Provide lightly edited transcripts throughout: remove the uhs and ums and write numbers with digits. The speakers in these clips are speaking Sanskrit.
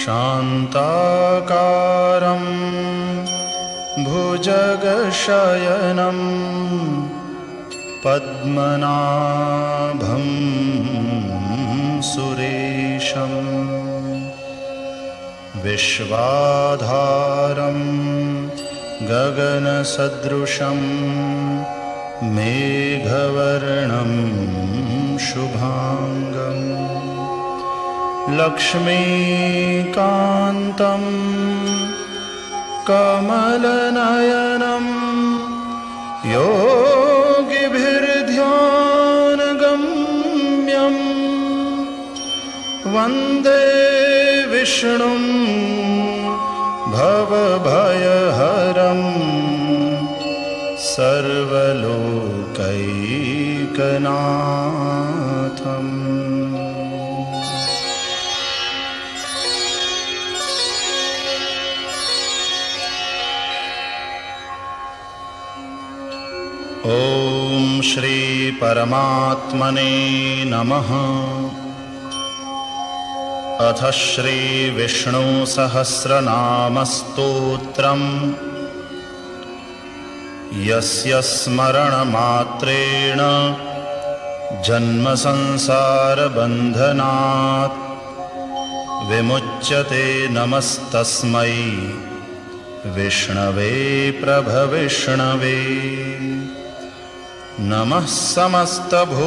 शान्ताकारं भुजगशयनं पद्मनाभं सुरेशं विश्वाधारं गगनसदृशं मेघवर्णं शुभांगं लक्ष्मीकान्तं कमलनयनं योगिभिर्ध्यानगम्यं वन्दे विष्णुं भवभयहरं सर्वलोकैकनाथम्। ओम श्री परमात्मने नमः। अथ श्री विष्णु सहस्रनाम स्तोत्रम् यस्य स्मरणमात्रेण जन्म संसार बन्धनात् विमुच्यते। नमस्तस्मै विष्णवे प्रभविष्णवे। नमः समस्तभूतानां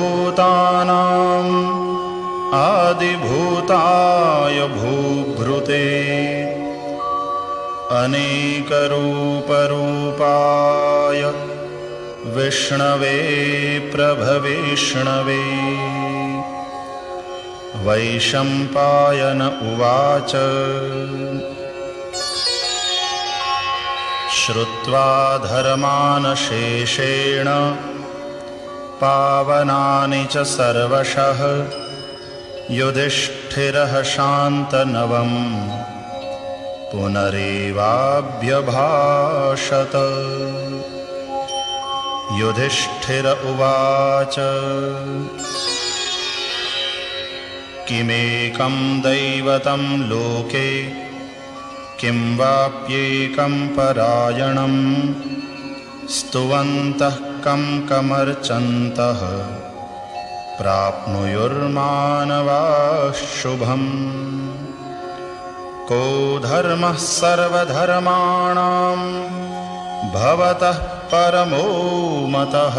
आदिभूताय भूभृते अनेकरूपरूपाय विष्णवे प्रभविष्णवे। वैशम्पायन उवाच श्रुत्वा धर्मान् शेषेण पावनानि च सर्वशः युधिष्ठिरः शान्तनवं पुनरेवाभ्यभाषत। युधिष्ठिर उवाच किमेकं दैवतं लोके किं वाप्येकं परायणं स्तुवन्तः कं कमर्चन्तः प्राप्नुयुर्मानवाः शुभम्। को धर्मः सर्वधर्माणां भवतः परमो मतः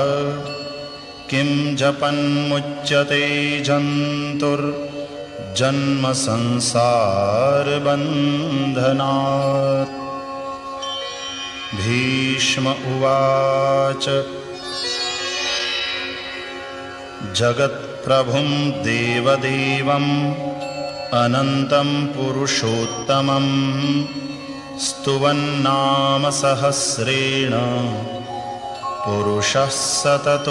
किं जपन्मुच्यते जन्तुर्जन्म संसार बन्धनात्। भीष्म उवाच जगत्प्रभुं देवदेवम् अनन्तं पुरुषोत्तमं स्तुवन्नाम सहस्रेण पुरुषः सततोत्थितः।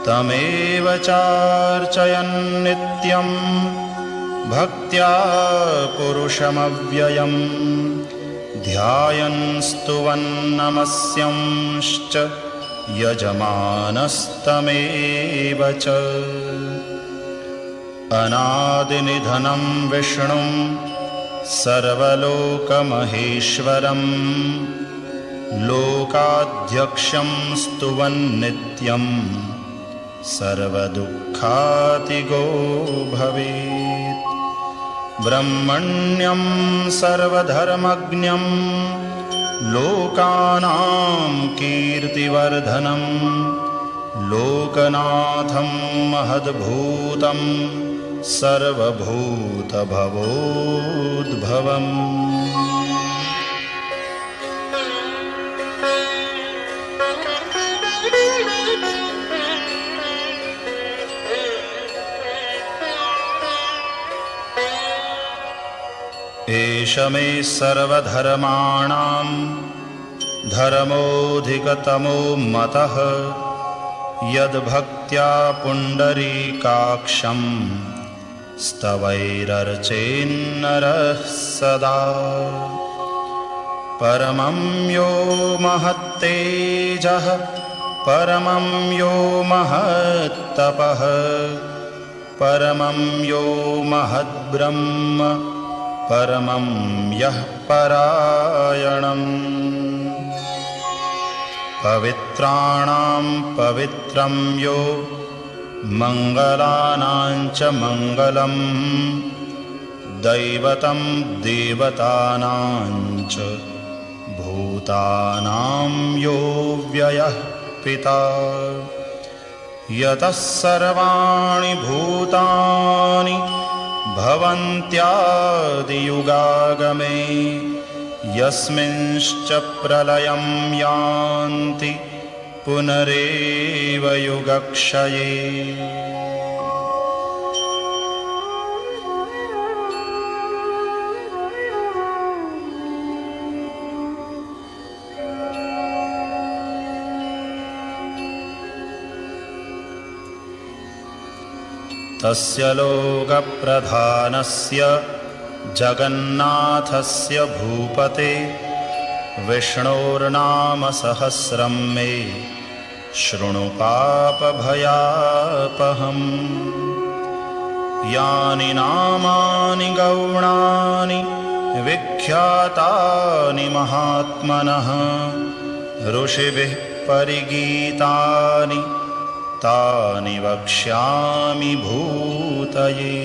तमेव चार्चयन् नित्यं भक्त्या पुरुषमव्ययं ध्यायन् स्तुवन् नमस्यंश्च यजमानस्तमेव च। अनादिनिधनं विष्णुं सर्वलोकमहेश्वरं लोकाध्यक्षं स्तुवन्नित्यं सर्वदुःखातिगो भवेत्। ब्रह्मण्यं सर्वधर्मज्ञं लोकानां कीर्तिवर्धनं लोकनाथं महद्भूतं सर्वभूतभवोद्भवम्। एष मे सर्वधर्माणां धर्मोऽधिकतमो मतः यद्भक्त्या पुण्डरीकाक्षं स्तवैरर्चेन्नरः सदा। परमं यो महत्तेजः परमं यो महत्तपः परमं यो महद्ब्रह्म परमं यः परायणम् पवित्राणां पवित्रं यो मङ्गलानां च मङ्गलम् दैवतं देवतानां च भूतानां यो व्ययः पिता यतः सर्वाणि भूतानि भवन्त्यादियुगागमे यस्मिंश्च प्रलयं यान्ति पुनरेव युगक्षये तस्य लोकप्रधानस्य जगन्नाथस्य भूपते विष्णोर्नाम सहस्रं मे शृणु पापभयापहम् यानि नामानि गौणानि विख्यातानि महात्मनः ऋषिभिः परिगीतानि तानि वक्ष्यामि भूतये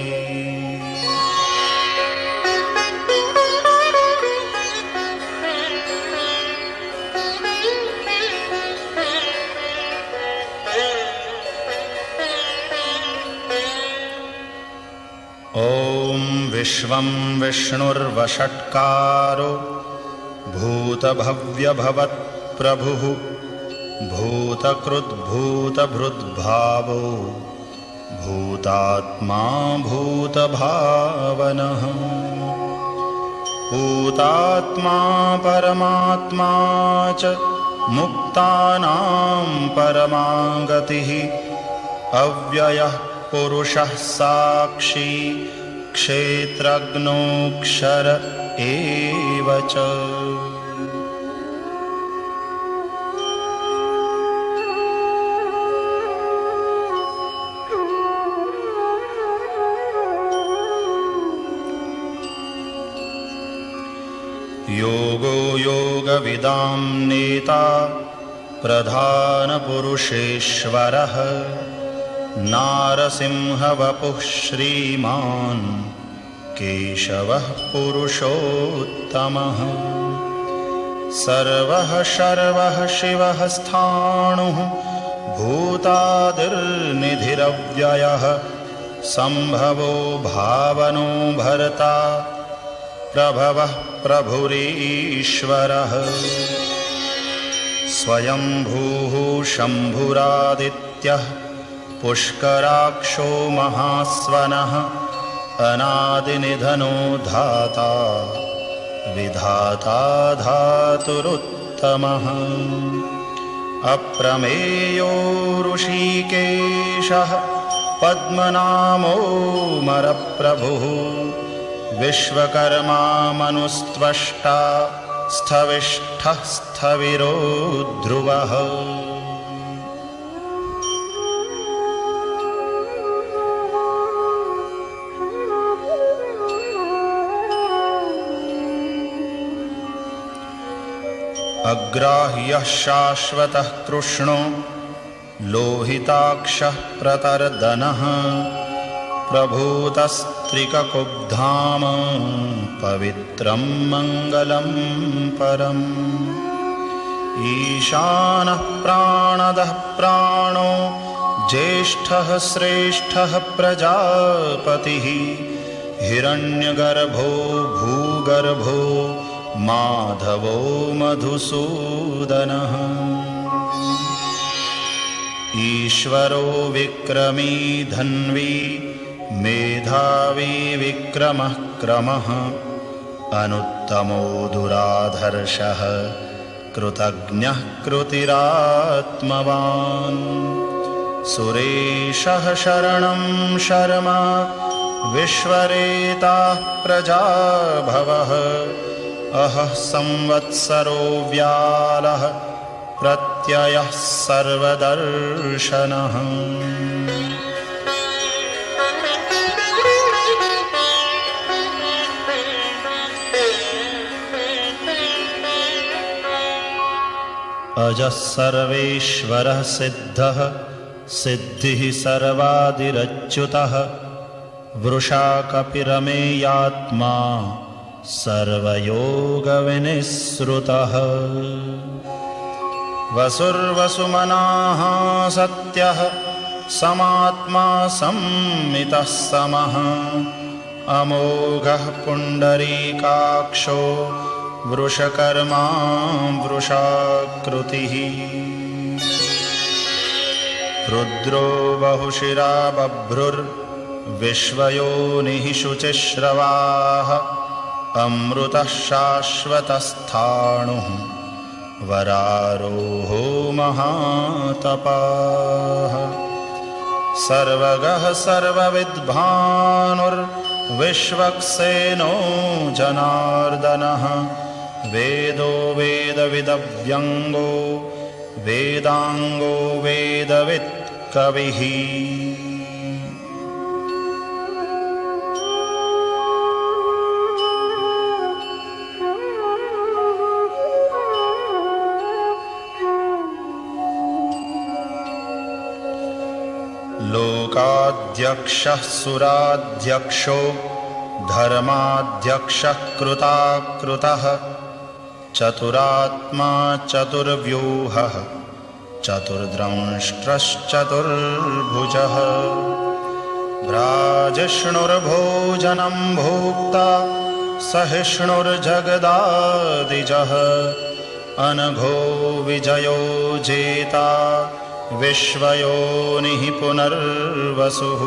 ॐ विश्वं विष्णुर्वषट्कारो भूतभव्यभवत्प्रभुः भूतकृद्भूतभृद्भावो भूतात्मा भूतभावनः भूतात्मा परमात्मा च मुक्तानां परमा गतिः अव्ययः पुरुषः साक्षी क्षेत्रज्ञोऽक्षर एव च योगो योगविदां नेता प्रधानपुरुषेश्वरः नारसिंहवपुः श्रीमान् केशवः पुरुषोत्तमः सर्वः शर्वः शिवः स्थाणुः भूतादिर्निधिरव्ययः सम्भवो भावनो भर्ता प्रभवः प्रभुरीश्वरः स्वयंभूः शम्भुरादित्यः पुष्कराक्षो महास्वनः अनादिनिधनो धाता विधाता धातुरुत्तमः अप्रमेयो ऋषिकेशः पद्मनामोऽमरप्रभुः विश्वकर्मा मनुस्त्वष्टा स्थविष्ठः स्थविरो ध्रुवः अग्राह्यः शाश्वतः कृष्णो लोहिताक्षः प्रतर्दनः प्रभूतस्त्रिककुब्धाम पवित्रं मङ्गलं परम् ईशानः प्राणदः प्राणो ज्येष्ठः श्रेष्ठः प्रजापतिः हिरण्यगर्भो भूगर्भो माधवो मधुसूदनः ईश्वरो विक्रमी धन्वी मेधावी विक्रमः क्रमः अनुत्तमो दुराधर्षः कृतज्ञः कृतिरात्मवान् सुरेशः शरणं शर्मा विश्वरेताः प्रजाभवः अहः संवत्सरो व्यालः प्रत्ययः सर्वदर्शनः अजः सर्वेश्वरः सिद्धः सिद्धिः सर्वादिरच्युतः वृषा कपिरमेयात्मा सर्वयोगविनिःसृतः वसुर्वसुमनाः सत्यः समात्मा संमितः समः अमोघः पुण्डरीकाक्षो वृषकर्मा वृषाकृतिः रुद्रो बहुशिरा बभ्रुर्विश्वयोनिः शुचिश्रवाः अमृतः शाश्वतस्थाणुः वरारोहो महातपाः सर्वगः सर्वविद्भानुर्विश्वक्सेनो जनार्दनः वेदो वेदविदव्यङ्गो वेदाङ्गो वेदवित् कविः लोकाध्यक्षः सुराध्यक्षो धर्माध्यक्षः कृताकृतः चतुरात्मा चतुर्व्यूहः चतुर्द्रंष्ट्रश्चतुर्भुजः भ्राजिष्णुर्भोजनं भोक्ता सहिष्णुर्जगदादिजः अनघो विजयो जेता विश्वयोनिः पुनर्वसुः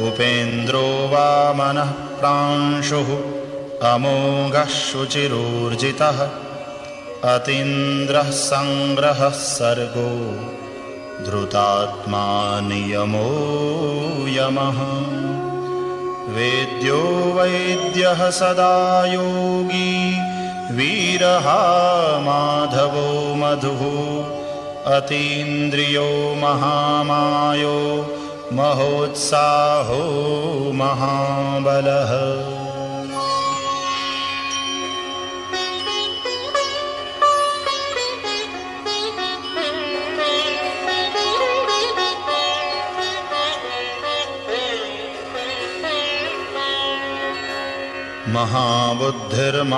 उपेन्द्रो वामनः प्रांशुः अमोघः शुचिरूर्जितः अतीन्द्रः संग्रहः सर्गो धृतात्मा नियमो यमः वेद्यो वैद्यः सदा योगी वीरः माधवो मधुः अतीन्द्रियो महामायो महोत्साहो महाबलः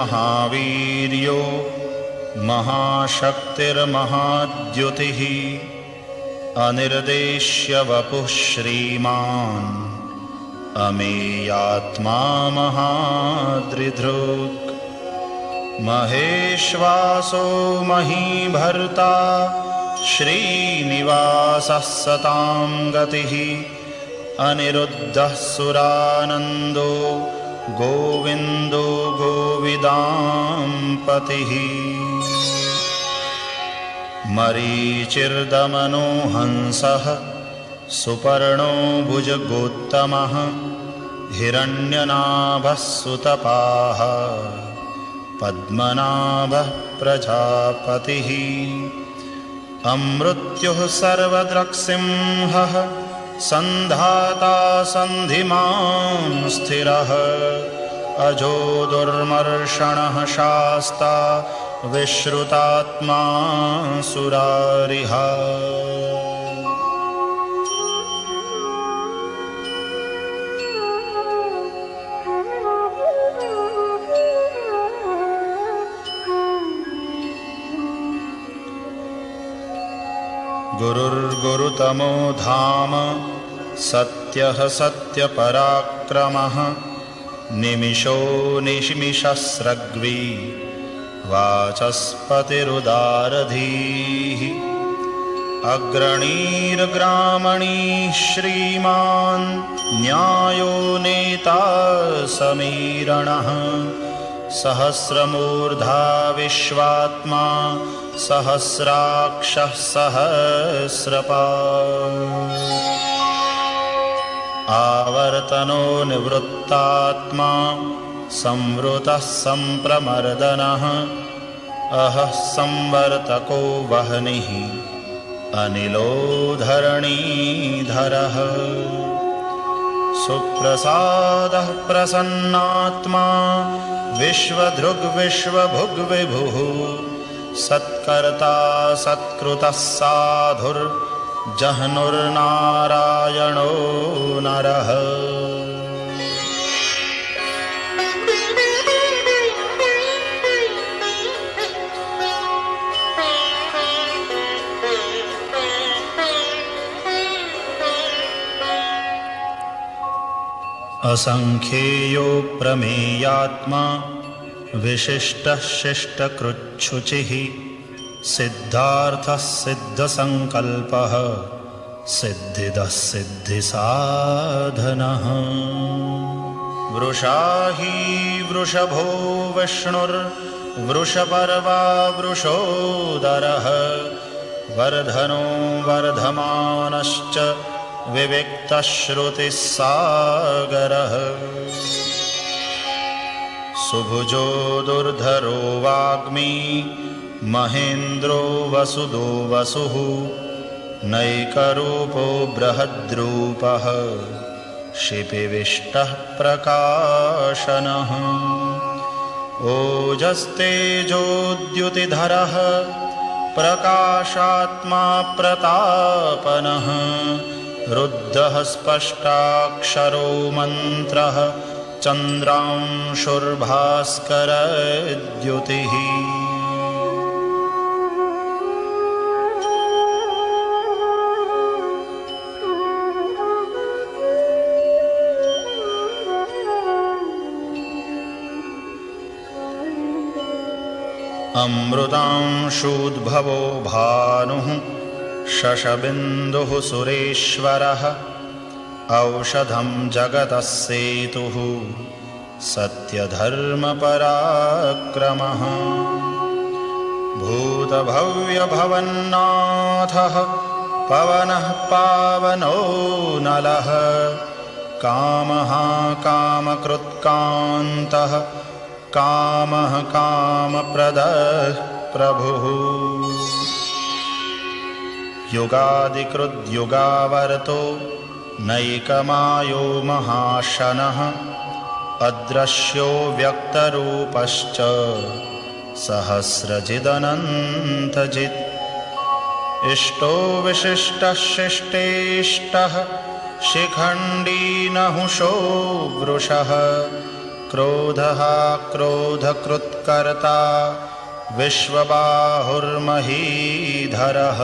महाबुद्धिर्महावीर्यो महाशक्तिर्महाद्युतिः अनिर्देश्य वपुः श्रीमान् अमेयात्मा महादृधृक् महेश्वासो महीभर्ता श्रीनिवासः सतां गतिः अनिरुद्धः सुरानन्दो गोविन्दो गोविदाम्पतिः मरीचिर्दमनो हंसः सुपर्णो भुजगोत्तमः हिरण्यनाभः सुतपाः पद्मनाभः प्रजापतिः अमृत्युः सर्वदृक्सिंहः सन्धाता सन्धिमान् स्थिरः अजो दुर्मर्षणः शास्ता विश्रुतात्मा सुरारिः गुरुर्गुरुतमो धाम सत्यः सत्यपराक्रमः निमिषो निमिषस्रग्वी वाचस्पतिरुदारधीः अग्रणीर्ग्रामणीः श्रीमान् न्यायो नेता समीरणः सहस्रमूर्धा विश्वात्मा सहस्राक्षः सहस्रपात् आवर्तनो निवृत्तात्मा संवृतः संप्रमर्दनः अहः संवर्तको वह्निः अनिलो धरणीधरः सुप्रसादः प्रसन्नात्मा विश्वधृग् विश्वभुग् विभुः सत्कर्ता सत्कृतः साधुर्जह्नुर्नारायणो नरः। असंख्येयो प्रमेयात्मा विशिष्टः शिष्टकृच्छुचिः सिद्धार्थः सिद्धसंकल्पः सिद्धिदः सिद्धिसाधनः। वृषा हि वृषभो विष्णुर्वृषपर्वा वृषोदरः वर्धनो वर्धमानश्च विविक्तश्रुतिस्सागरः। सुभुजो दुर्धरो वाग्मी महेन्द्रो वसुदो वसुः नैकरूपो बृहद्रूपः शिपिविष्टः प्रकाशनः। ओजस्तेजोद्युतिधरः प्रकाशात्मा प्रतापनः रुद्धः स्पष्टाक्षरो मन्त्रः चन्द्रांशुर्भास्करद्युतिः। अमृतांशूद्भवो भानुः शशबिन्दुः सुरेश्वरः औषधं जगतः सेतुः सत्यधर्मपराक्रमः। भूतभव्यभवन्नाथः पवनः पावनो नलः कामः कामकृत्कान्तः कामः कामप्रदः प्रभुः। युगादिकृद्युगावर्तो नैकमायो महाशनः अदृश्यो व्यक्तरूपश्च सहस्रजिदनन्तजित्। इष्टो विशिष्टः शिष्टेष्टः शिखण्डी नहुषो वृषः क्रोधः क्रोधकृत्कर्ता विश्वबाहुर्महीधरः।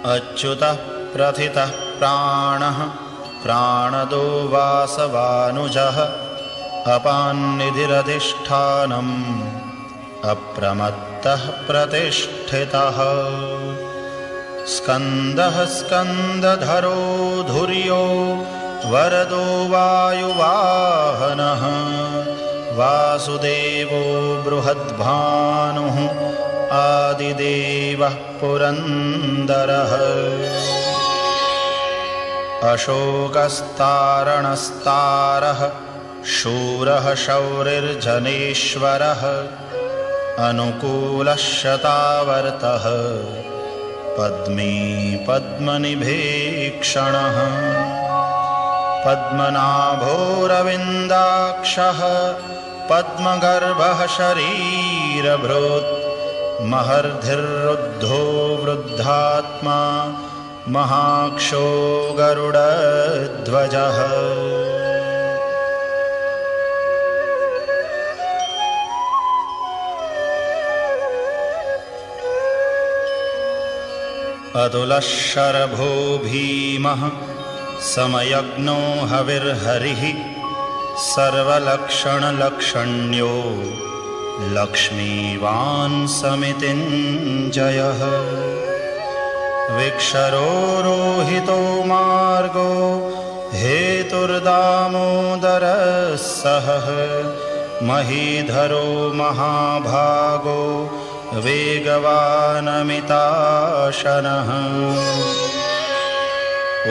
अच्युतः प्रथितः प्राणः प्राणदो वासवानुजः अपान्निधिरधिष्ठानम् अप्रमत्तः प्रतिष्ठितः। स्कन्दः स्कन्दधरो धुर्यो वरदो वायुवाहनः वासुदेवो बृहद्भानुः आदिदेवः पुरन्दरः। अशोकस्तारणस्तारः शूरः शौरिर्जनेश्वरः अनुकूलः शतावर्तः पद्मी पद्मनिभीक्षणः। पद्मनाभोरविन्दाक्षः पद्मगर्भः शरीरभृत् महर्धिरुद्धो वृद्धात्मा महाक्षो गरुडध्वजः। अतुलः शरभो भीमः समयज्ञो हविर्हरिः सर्वलक्षणलक्षण्यो लक्ष्मीवान् समितिञ्जयः। विक्षरो रोहितो मार्गो हेतुर्दामोदरः सहः महीधरो महाभागो वेगवानमिताशनः।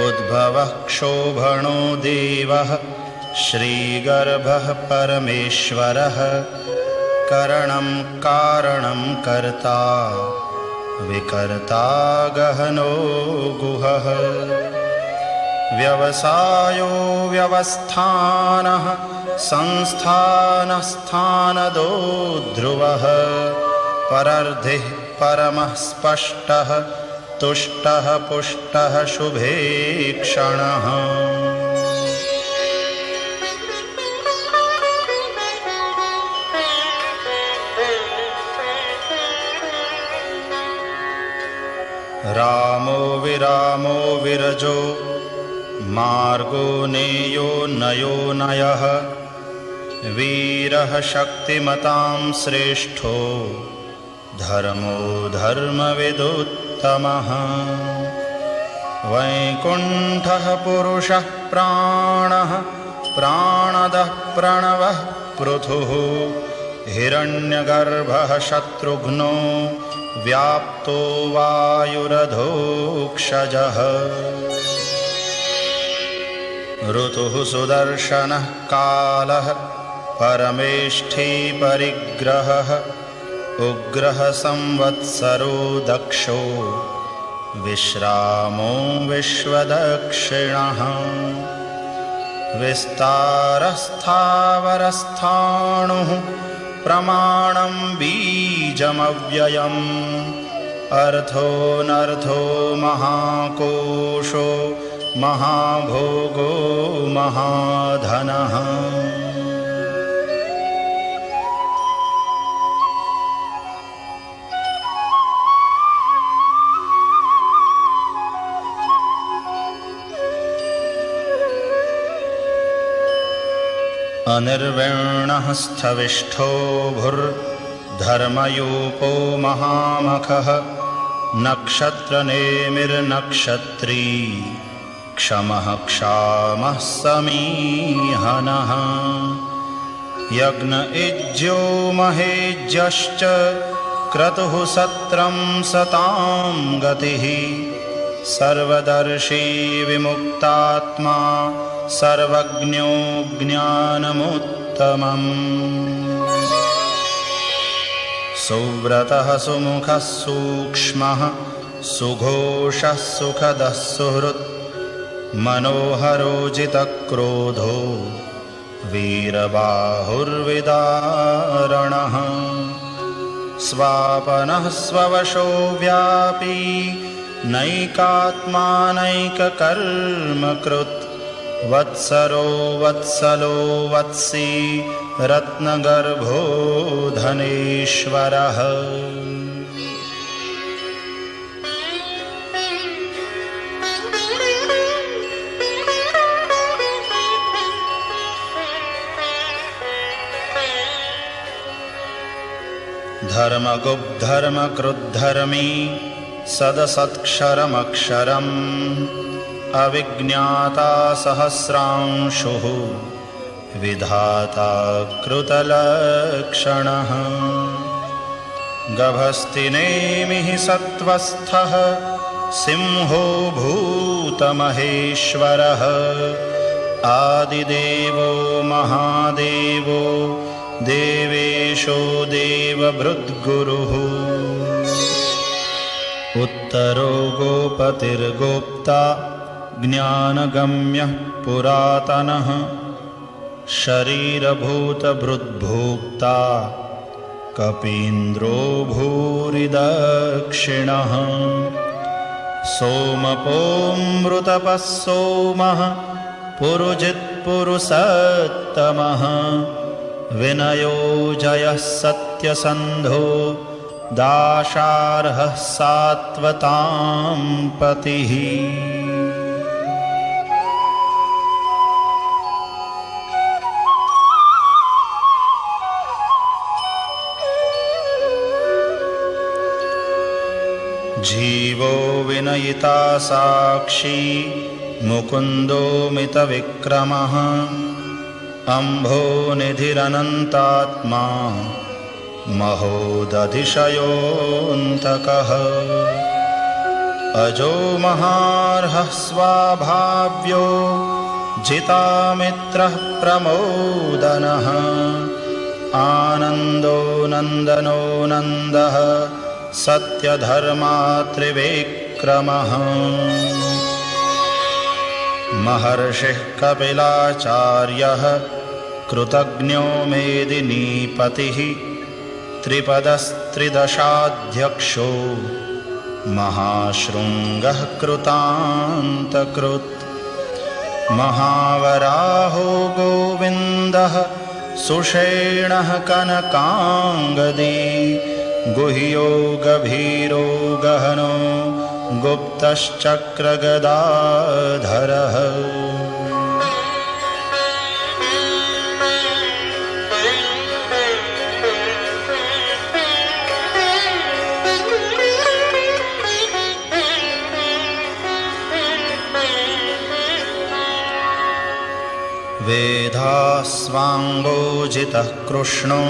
उद्भवः क्षोभणो देवः श्रीगर्भः परमेश्वरः करणं कारणं कर्ता विकर्ता गहनो गुहः व्यवसायो व्यवस्थानः संस्थानस्थानदो ध्रुवः परर्धिः परमः स्पष्टः तुष्टः पुष्टः शुभेक्षणः रामो विरामो विरजो मार्गो नेयो नयो नयः वीरः शक्तिमतां श्रेष्ठो धर्मो धर्मविदुत्तमः वैकुण्ठः पुरुषः प्राणः प्राणदः प्रणवः पृथुः हिरण्यगर्भः शत्रुघ्नो व्याप्तो वायुरधोक्षजः ऋतुः सुदर्शनः कालः परमेष्ठी परिग्रहः उग्रः संवत्सरो दक्षो विश्रामो विश्वदक्षिणः विस्तारस्थावरस्थाणुः प्रमाणं बीजमव्ययम् अर्थोऽनर्थो महाकोशो महाभोगो महाधनः अनिर्विण्णः स्थविष्ठो भुर्धर्मयूपो महामखः नक्षत्रनेमिर्नक्षत्री क्षमः क्षामः समीहनः यज्ञ इज्यो महेज्यश्च क्रतुः सत्रं सतां गतिः सर्वदर्शी विमुक्तात्मा सर्वज्ञो ज्ञानमुत्तमम् सुव्रतः सुमुखः सूक्ष्मः सुघोषः सुखदः सुहृत् मनोहरोजितक्रोधो वीरबाहुर्विदारणः स्वापनः स्ववशो व्यापी नैकात्मानैककर्मकृत् वत्सरो वत्सलो वत्सी रत्नगर्भो धनेश्वरः धर्मगुप्धर्मकृद्धर्मी सदसत्क्षरमक्षरम् अविज्ञाता सहस्रांशुः विधाता कृतलक्षणः गभस्तिनेमिः सत्त्वस्थः सिंहो भूतमहेश्वरः आदिदेवो महादेवो देवेशो देवभृद्गुरुः उत्तरो गोपतिर्गोप्ता ज्ञानगम्यः पुरातनः शरीरभूतभृद्भोक्ता कपीन्द्रो भूरिदक्षिणः सोमपोऽमृतपः सोमः पुरुजित्पुरुषोत्तमः विनयो जयः सत्यसन्धो दाशार्हः सात्वतां पतिः जीवो विनयिता साक्षी मुकुन्दो मितविक्रमः अम्भो निधिरनन्तात्मा महोदधिशयोऽन्तकः अजो महार्हः स्वाभाव्यो जितामित्रः प्रमोदनः आनन्दो नन्दनो नन्दः सत्यधर्मा त्रिविक्रमः महर्षिः कपिलाचार्यः कृतज्ञो मेदिनीपतिः त्रिपदस्त्रिदशाध्यक्षो महाशृङ्गः कृतान्तकृत् महावराहो गोविन्दः सुषेणः कनकाङ्गदी गुह्यो गभीरो गहनो गुप्तश्चक्रगदाधरः वेदास्वाङ्गोजितः कृष्णो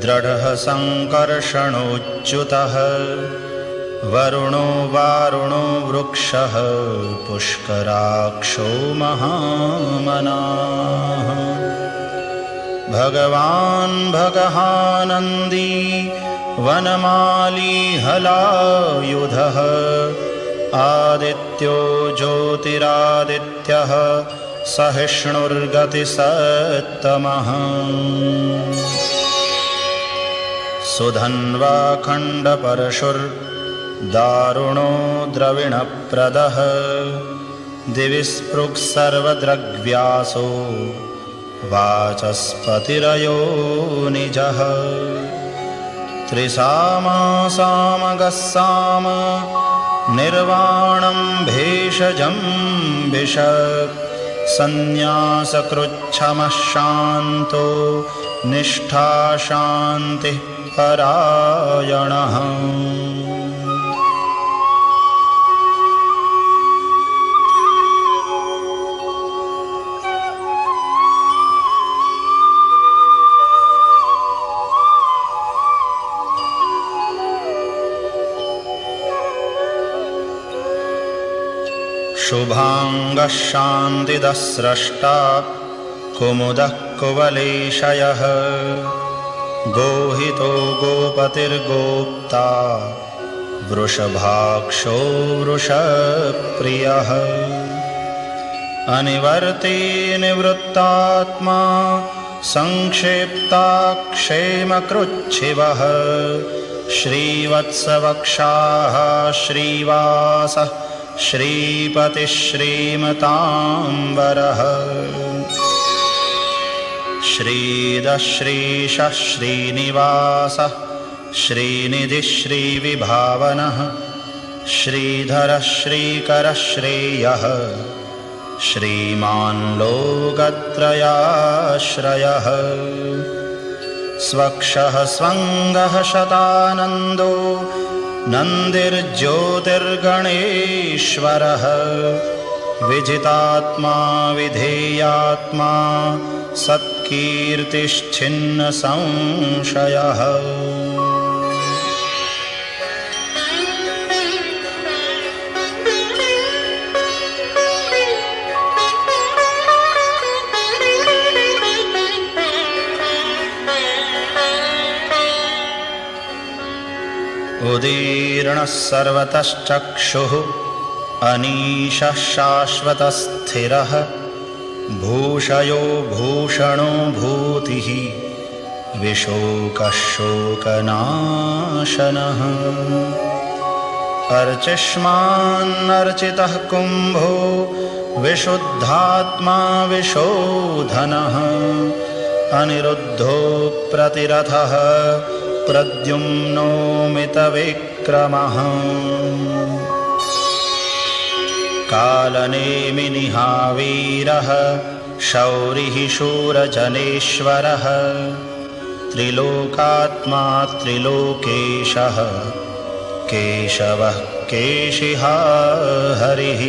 दृढः सङ्कर्षणोच्युतः वरुणो वारुणो वृक्षः पुष्कराक्षो महामनाः भगवान् भगहानन्दी वनमाली हलायुधः आदित्यो ज्योतिरादित्यः सहिष्णुर्गतिसत्तमः सुधन्वा खण्डपरशुर्दारुणो द्रविणप्रदः दिवि स्पृक् सर्वदृग्व्यासो वाचस्पतिरयो निजः त्रिसामा सामगस्साम निर्वाणं भेषजं भिषक् संन्यासकृच्छमः शान्तो निष्ठा शान्तिः परायणः शुभांगः शान्तिदः स्रष्टा कुमुदः कुवलेशयः गोहितो गोपतिर्गोप्ता वृषभाक्षो वृषप्रियः अनिवर्ते निवृत्तात्मा संक्षेप्ताक्षेमकृच्छिवः श्रीवत्सवक्षाः श्रीवासः श्रीपतिः श्रीमताम्बरः श्रीदः श्रीशः श्रीनिवासः श्रीनिधिः श्रीविभावनः श्रीधरः श्रीकरः श्रेयः श्रीमान् लोकत्रयाश्रयः स्वक्षः स्वङ्गः शतानन्दो नन्दिर्ज्योतिर्गणेश्वरः विजितात्मा विधेयात्मा सत्कीर्तिश्छिन्न संशयः उदीर्णः सर्वतश्चक्षुः अनीशः शाश्वतस्थिरः भूषयो भूषणो भूतिः विशोकः शोकनाशनः अर्चिष्मान्नर्चितः कुम्भो विशुद्धात्मा विशोधनः अनिरुद्धो प्रतिरथः प्रद्युम्नो मितविक्रमः कालनेमिनिहावीरः शौरिः शूरजनेश्वरः त्रिलोकात्मा त्रिलोकेशः केशवः केशिहा हरिः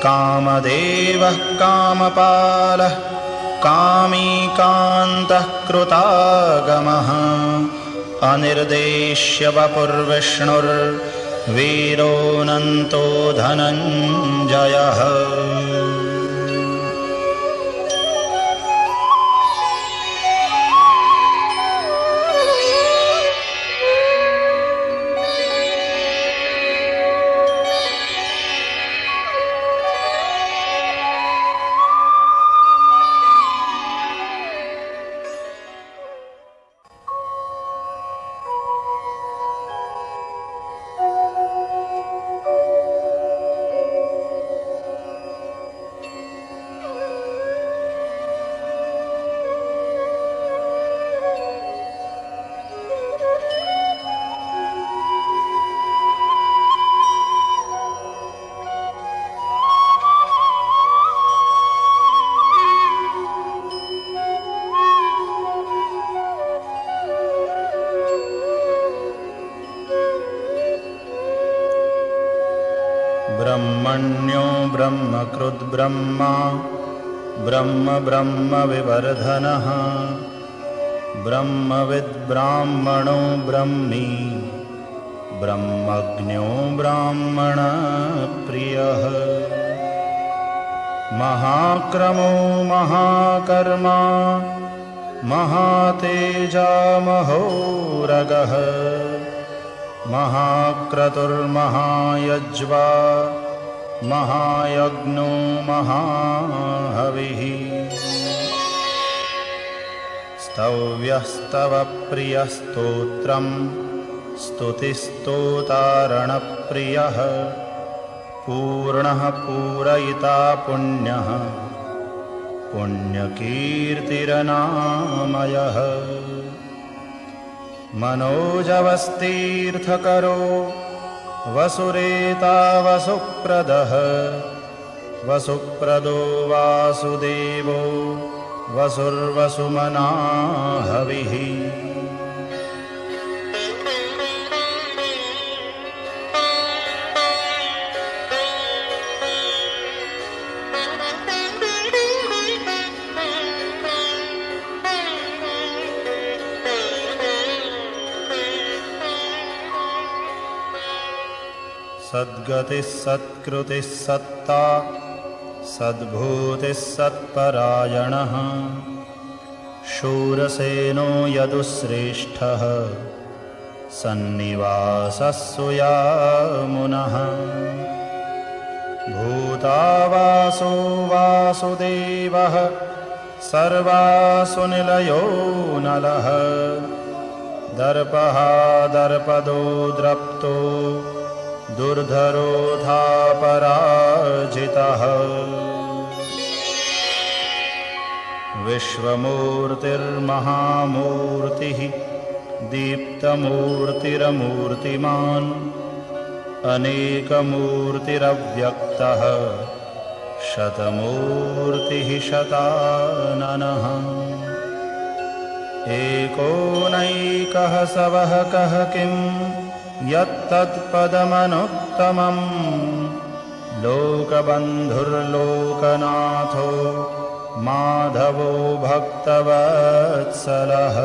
कामदेवः कामपालः कामीकान्तः कृतागमः अनिर्देश्य वपुर्विष्णुर्वीरोऽनन्तो धनञ्जयः ब्रह्मण्यो ब्रह्मकृद्ब्रह्मा ब्रह्म ब्रह्मविवर्धनः ब्रह्मविद्ब्राह्मणो ब्रह्मी ब्रह्मज्ञो ब्राह्मणप्रियः महाक्रमो महाकर्मा महातेजा महोरगः महाक्रतुर्महायज्वा महायज्ञो महाहविः स्तव्यस्तवप्रियस्तोत्रम् स्तुतिस्तोतारणप्रियः पूर्णः पूरयिता पुण्यः पुण्यकीर्तिरनामयः मनोजवस्तीर्थकरो वसुरेता वसुप्रदः वसुप्रदो वासुदेवो वसुर्वसुमना हविः सद्गतिः सत्कृतिः सत्ता सद्भूतिः सत्परायणः शूरसेनो यदुश्रेष्ठः सन्निवासः सुयामुनः भूतावासो वासुदेवः सर्वासु निलयो नलः दर्पः दर्पदो द्रप्तो दुर्धरोऽथापराजितः विश्वमूर्तिर्महामूर्तिः दीप्तमूर्तिरमूर्तिमान् अनेकमूर्तिरव्यक्तः शतमूर्तिः शताननः एकोनैकः सवहकः किम् यत्तत्पदमनुत्तमम् लोकबन्धुर्लोकनाथो माधवो भक्तवत्सलः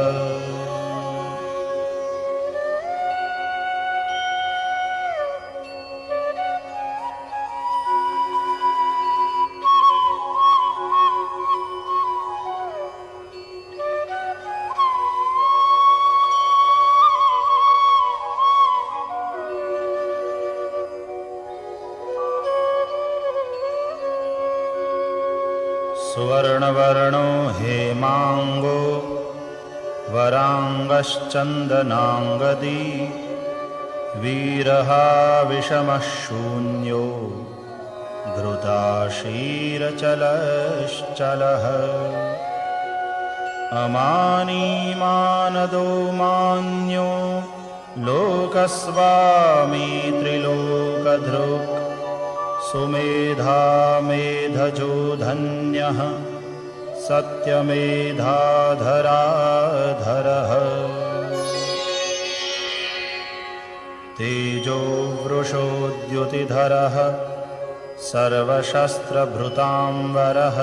सुवर्णवर्णो हेमांगो वरांगश्चंदनांगदी वीरः विषमः शून्यो घृताशीरचलश्चलः अमानी मानदो मान्यो लोकस्वामी त्रिलोकधृक् सुमेधा मेधजो धन्यः सत्यमेधाधराधरः तेजो वृषोद्युतिधरः सर्वशस्त्रभृतांवरः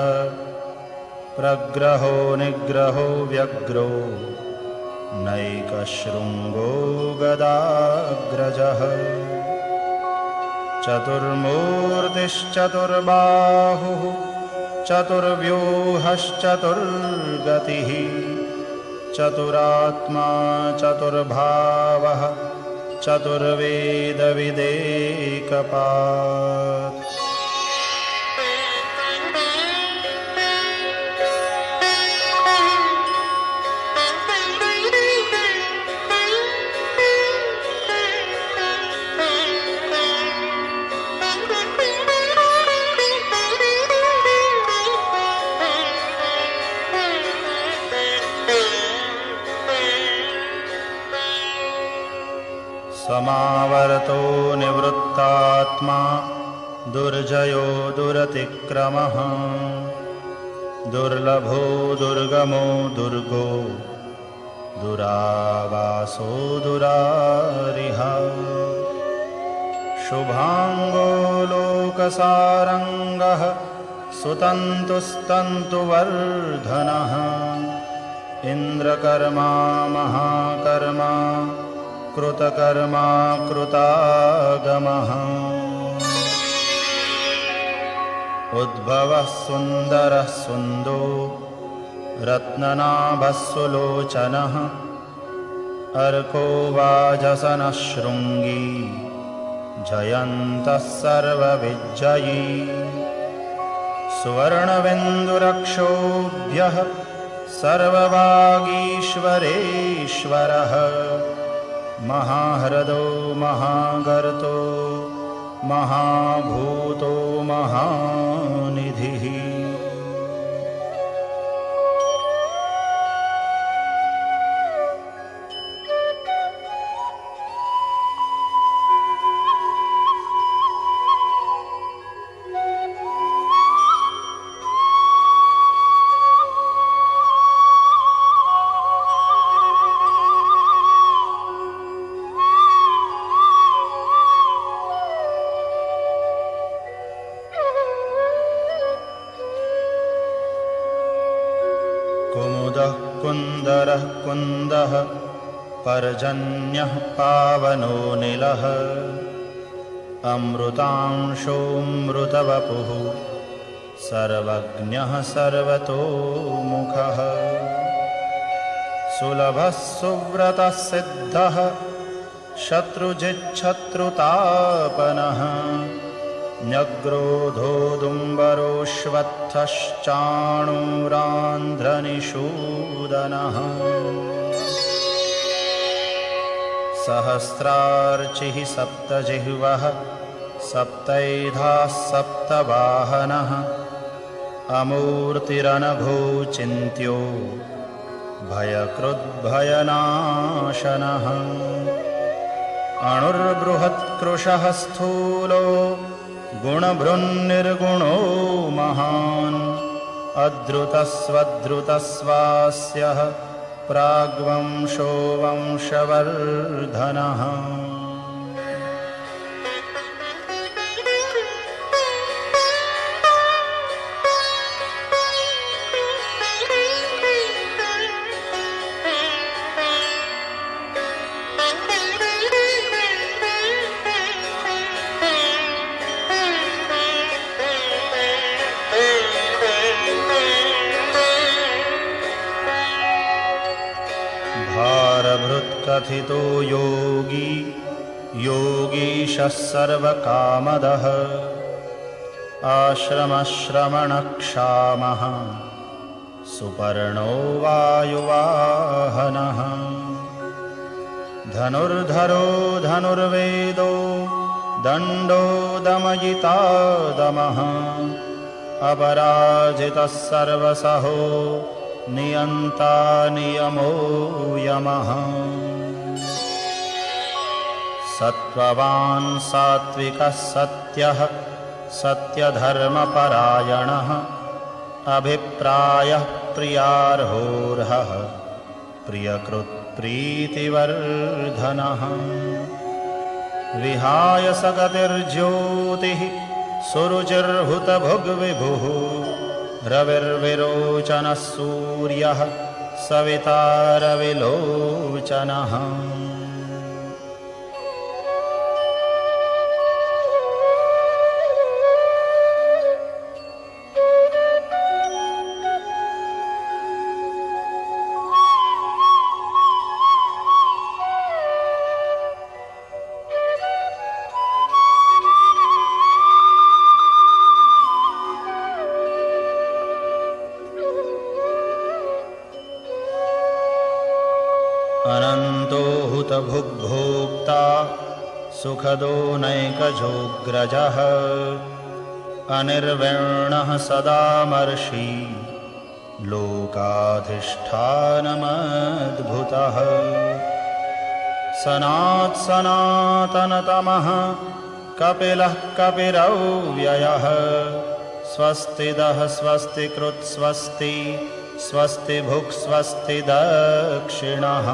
प्रग्रहो निग्रहो व्यग्रो नैकशृङ्गो गदाग्रजः चतुर्मूर्तिश्चतुर्बाहुः चतुर्व्यूहश्चतुर्गतिः चतुरात्मा चतुर्भावः चतुर्वेदविदेकपात् समावर्तो निवृत्तात्मा दुर्जयो दुरतिक्रमः दुर्लभो दुर्गमो दुर्गो दुरावासो दुरारिहा शुभांगो लोकसारंगः सुतन्तुस्तन्तुवर्धनः इन्द्रकर्मा महाकर्मा कृतकर्मा कृतागमः उद्भवः सुन्दरः सुन्दो रत्ननाभः सुलोचनः अर्को वाजसनः शृङ्गी जयन्तः सर्वविजयी सुवर्णबिन्दुरक्षोभ्यः सर्ववागीश्वरेश्वरः महाह्रदो महागर्तो महाभूतो महानिधिः कुमुदः कुन्दरः कुन्दः पर्जन्यः पावनो निलः अमृतांशोऽमृतवपुः सर्वज्ञः सर्वतोमुखः सुलभः सुव्रतः सिद्धः शत्रुजिच्छत्रुतापनः न्यग्रोधोदुम्बरोऽश्वत्थश्चाणूरान्ध्रनिषूदनः सहस्रार्चिः सप्तजिह्वः सप्तैधाः सप्तवाहनः अमूर्तिरनघो चिन्त्यो भयकृद्भयनाशनः अणुर्बृहत्कृशः स्थूलो गुणभृन्निर्गुणो महान् अद्रुतस्वद्रुतस्वास्यः प्राग्वंशो वंशवर्धनः भारभृत्कथितो योगी योगीशः सर्वकामदः आश्रमश्रमणक्षामः सुपर्णो वायुवाहनः धनुर्धरो धनुर्वेदो दण्डो दमयिता दमः अपराजितः सर्वसहो नियन्ता नियमो यमः सत्त्ववान् सात्विकः सत्यः सत्यधर्मपरायणः अभिप्रायः प्रियार्होर्हः प्रियकृत्प्रीतिवर्धनः विहाय सगतिर्ज्योतिः सुरुचिर्हुतभुग्विभुः रविर्विरोचनः सूर्यः सविता रविलोचनः अनन्तो हुतभुग्भोक्ता सुखदो नैकजोऽग्रजः अनिर्विण्णः सदामर्षि लोकाधिष्ठानमद्भुतः सनातनतमः कपिलः कपिरव्ययः स्वस्तिदः स्वस्तिकृत् स्वस्ति स्वस्ति भुक् स्वस्ति दक्षिणः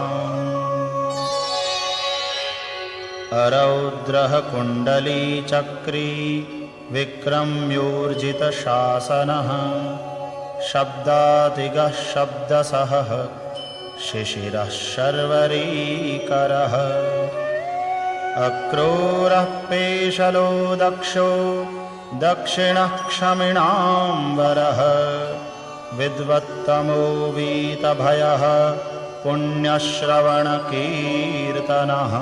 अरौद्रः कुण्डलीचक्री विक्रम्योर्जितशासनः शब्दातिगः शब्दसहः शिशिरः शर्वरीकरः अक्रूरः पेशलो दक्षो दक्षिणः क्षमिणाम्बरः विद्वत्तमो वीतभयः पुण्यश्रवणकीर्तनः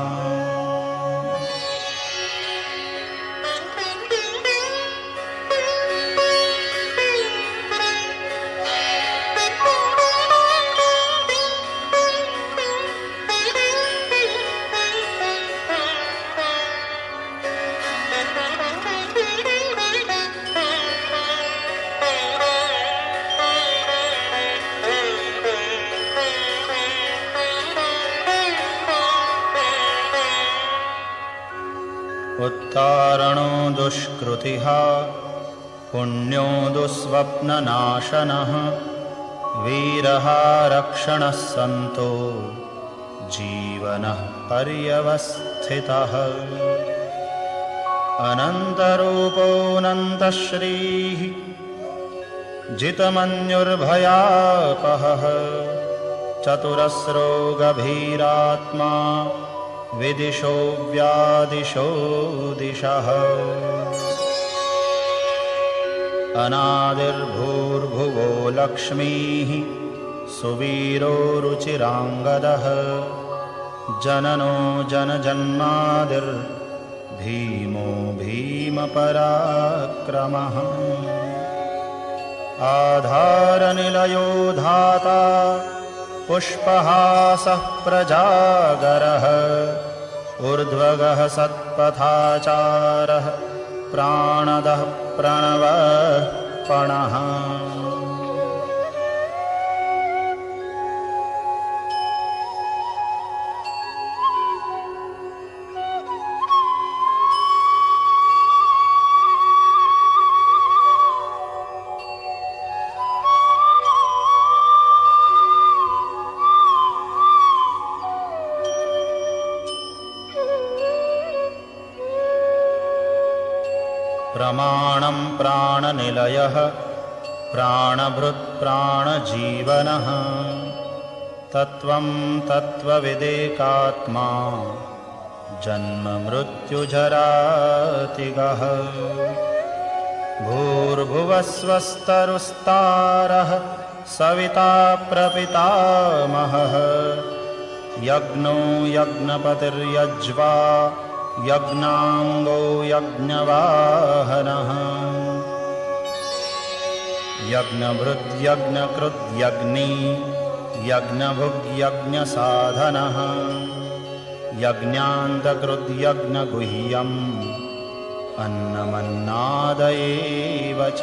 उत्तारणो दुष्कृतिः पुण्यो दुःस्वप्ननाशनः वीरः रक्षणः सन्तो जीवनः पर्यवस्थितः अनन्तरूपोऽनन्तश्रीः जितमन्युर्भयापहः चतुरस्रो गभीरात्मा विदिशो व्यादिशो दिशः अनादिर्भूर्भुवो लक्ष्मीः सुवीरो रुचिराङ्गदः जननो जनजन्मादिर्भीमो भीमपराक्रमः आधारनिलयो धाता पुष्पहासः प्रजागरः ऊर्ध्वगः सत्पथाचारः प्राणदः प्रणवः पणः प्रमाणं प्राणनिलयः प्राणभृत्प्राणजीवनः तत्त्वं तत्त्वविदेकात्मा जन्ममृत्युजरातिगः भूर्भुवस्वस्तरुस्तारः सविता प्रपितामहः यज्ञो यज्ञपतिर्यज्वा यज्ञाङ्गो यज्ञवाहनः यज्ञभृद्यज्ञकृद्यज्ञी यज्ञभुग्यज्ञसाधनः यज्ञान्तकृद्यज्ञगुह्यम् अन्नमन्नादयेव च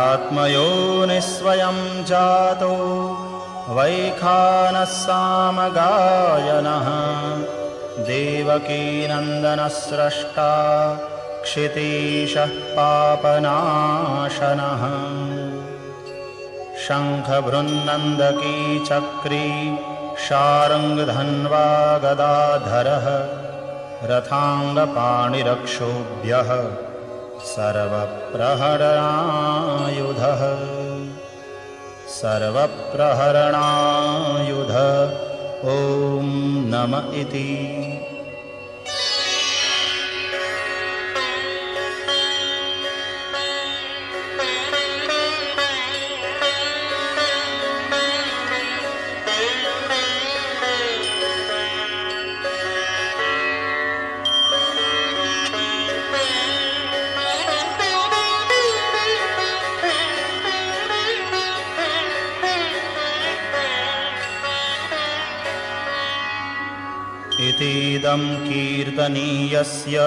आत्मयोनिस्वयं जातो वैखानः सामगायनः देवकीनन्दनस्रष्टा क्षितीशः पापनाशनः शङ्खभृन्नन्दकी चक्री शार्ङ्गधन्वा गदाधरः रथाङ्गपाणिरक्षोभ्यः सर्वप्रहरणायुधः सर्वप्रहरणायुध ॐ नम इति इतीदं कीर्तनीयस्य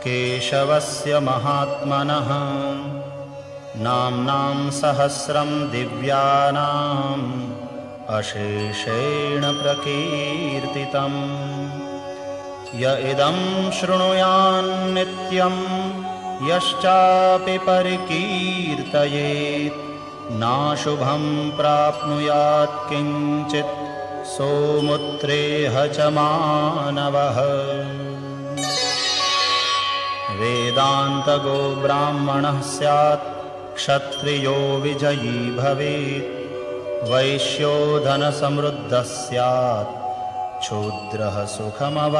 केशवस्य महात्मनः नाम्नां सहस्रं दिव्यानाम् अशेषेण प्रकीर्तितम् य इदं शृणुयान्नित्यं यश्चापि परिकीर्तयेत् नाशुभं प्राप्नुयात् किञ्चित् सोमुत्रेह च मानवः वेदान्तगो ब्राह्मणः स्यात् क्षत्रियो विजयी भवेत् वैश्यो धनसमृद्धः स्यात् शूद्रः सुखमवाप्नुयात्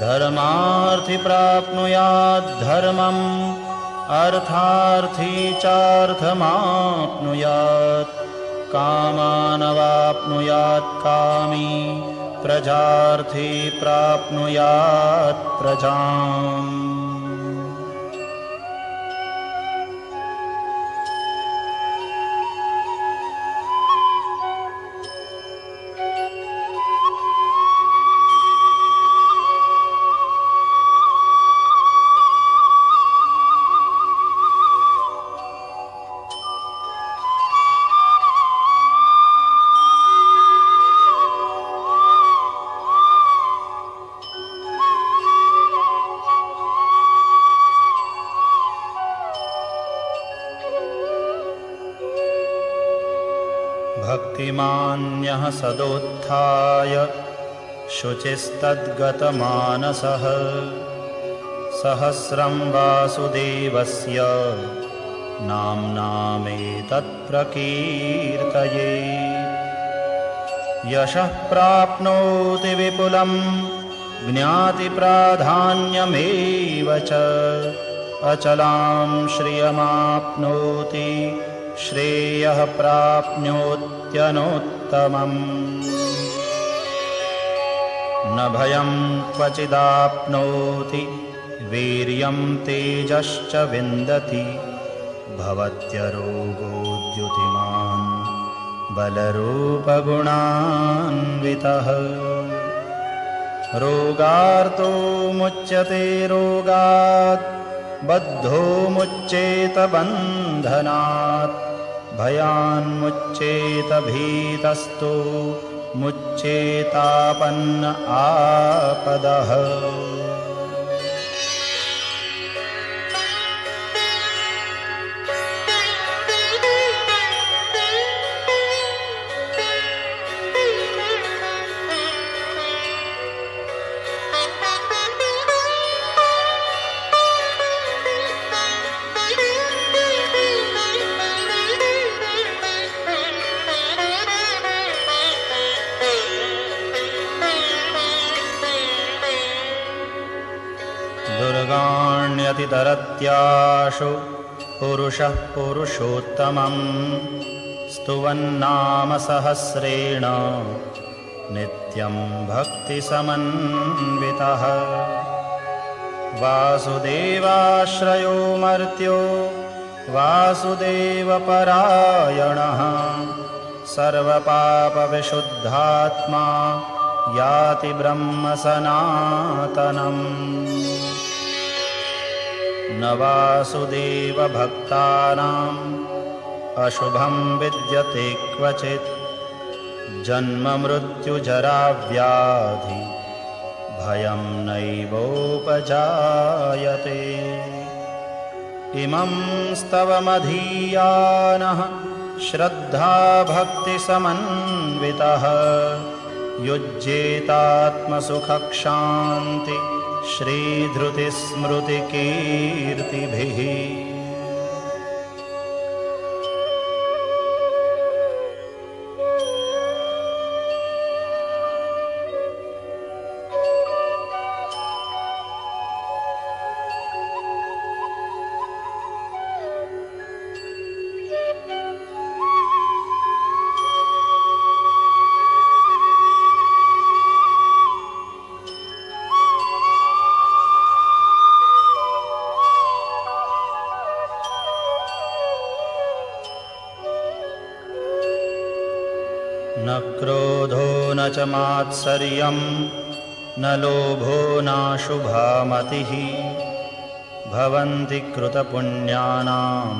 धर्मार्थी प्राप्नुयात् धर्मम् अर्थार्थी चार्थमाप्नुयात् कामानवाप्नुयात् कामी प्रजार्थी प्राप्नुयात् प्रजाम् भक्तिमान्यः सदोत्थाय शुचिस्तद्गतमानसः सहस्रं वासुदेवस्य नाम्नामेतत्प्रकीर्तये यशः प्राप्नोति विपुलं ज्ञाति प्राधान्यमेव च अचलां श्रियमाप्नोति श्रेयः प्राप्नोत्यनोत्तमम् न भयं क्वचिदाप्नोति वीर्यं तेजश्च विन्दति भवत्यरोगोद्युतिमान् बलरूपगुणान्वितः रोगार्तो मुच्यते रोगात् बद्धो मुच्येत बन्धनात् भयान्मुच्येत भीतस्तो मुच्येतापन्न आपदः दुर्गाण्यतितरत्याशु पुरुषः पुरुषोत्तमम् स्तुवन्नाम सहस्रेण नित्यं भक्तिसमन्वितः वासुदेवाश्रयो मर्त्यो वासुदेवपरायणः सर्वपापविशुद्धात्मा याति ब्रह्म सनातनम् न वासुदेवभक्तानाम् अशुभं विद्यते क्वचित् जन्ममृत्युजराव्याधि भयं नैवोपजायते इमं स्तवमधीयानः श्रद्धाभक्तिसमन्वितः युज्येतात्मसुखक्षान्ति श्रीधृतिस्मृतिकीर्तिभिः न क्रोधो न च मात्सर्यं न लोभो नाशुभा मतिः भवन्ति कृतपुण्यानां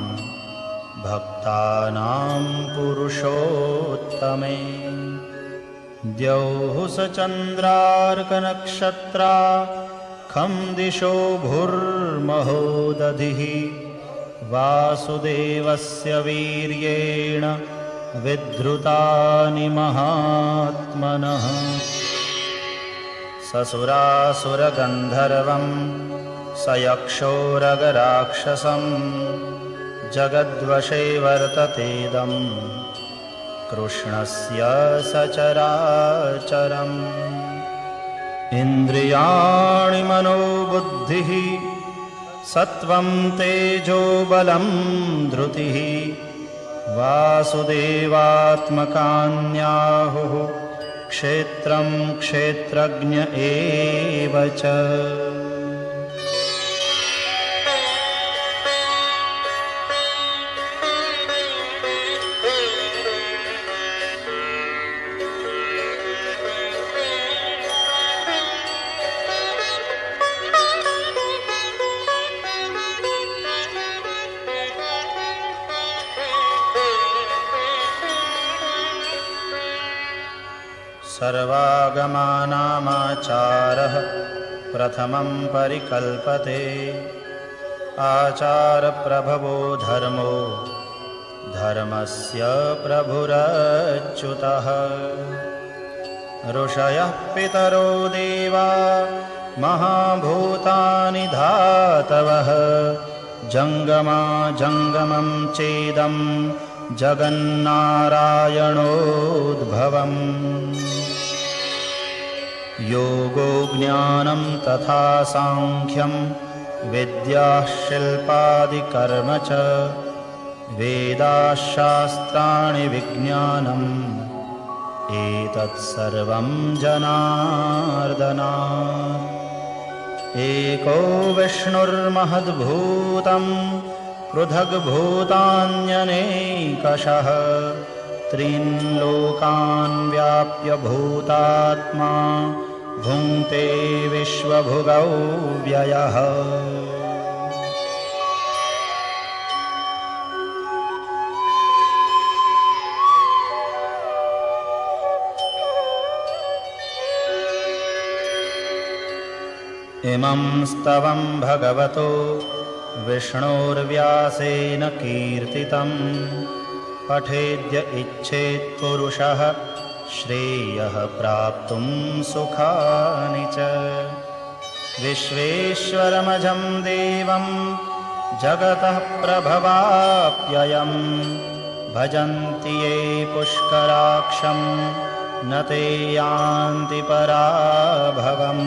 भक्तानां पुरुषोत्तमे द्यौः स चन्द्रार्कनक्षत्रा खं दिशो भुर्महोदधिः वासुदेवस्य वीर्येण विधृतानि महात्मनः ससुरासुरगन्धर्वं सयक्षोरगराक्षसं जगद्वशे वर्ततेदं कृष्णस्य सचराचरम् इन्द्रियाणि मनोबुद्धिः सत्त्वं तेजो बलं धृतिः वासुदेवात्मकान्याहुः क्षेत्रं क्षेत्रज्ञ एव च सर्वागमानामाचारः प्रथमं परिकल्पते आचारप्रभवो धर्मो धर्मस्य प्रभुरच्युतः ऋषयः पितरो देवा महाभूतानि धातवः जङ्गमा जङ्गमं चेदं जगन्नारायणोद्भवम् योगो ज्ञानं तथा सांख्यं विद्याः शिल्पादिकर्म च वेदाः शास्त्राणि विज्ञानम् एतत्सर्वं जनार्दनात् एको विष्णुर्महद्भूतं पृथग्भूतान्यनेकशः त्रीन् लोकान् व्याप्य भूतात्मा भुङ्क्ते विश्वभुगौ व्ययः इमं स्तवं भगवतो विष्णोर्व्यासेन कीर्तितं पठेद्य इच्छेत् पुरुषः श्रेयः प्राप्तुं सुखानि च विश्वेश्वरमजं देवं जगतः प्रभवाप्ययं भजन्ति ये पुष्कराक्षं न ते यान्ति पराभवम्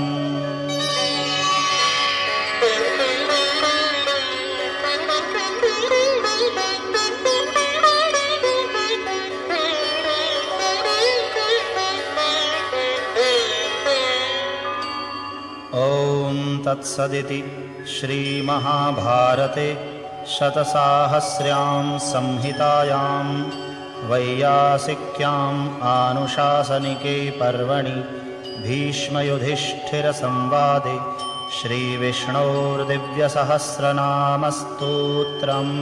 ॐ तत्सदिति श्रीमहाभारते शतसाहस्र्यां संहितायां वैयासिक्याम् आनुशासनिके पर्वणि भीष्मयुधिष्ठिरसंवादे श्रीविष्णोर्दिव्यसहस्रनामस्तोत्रम्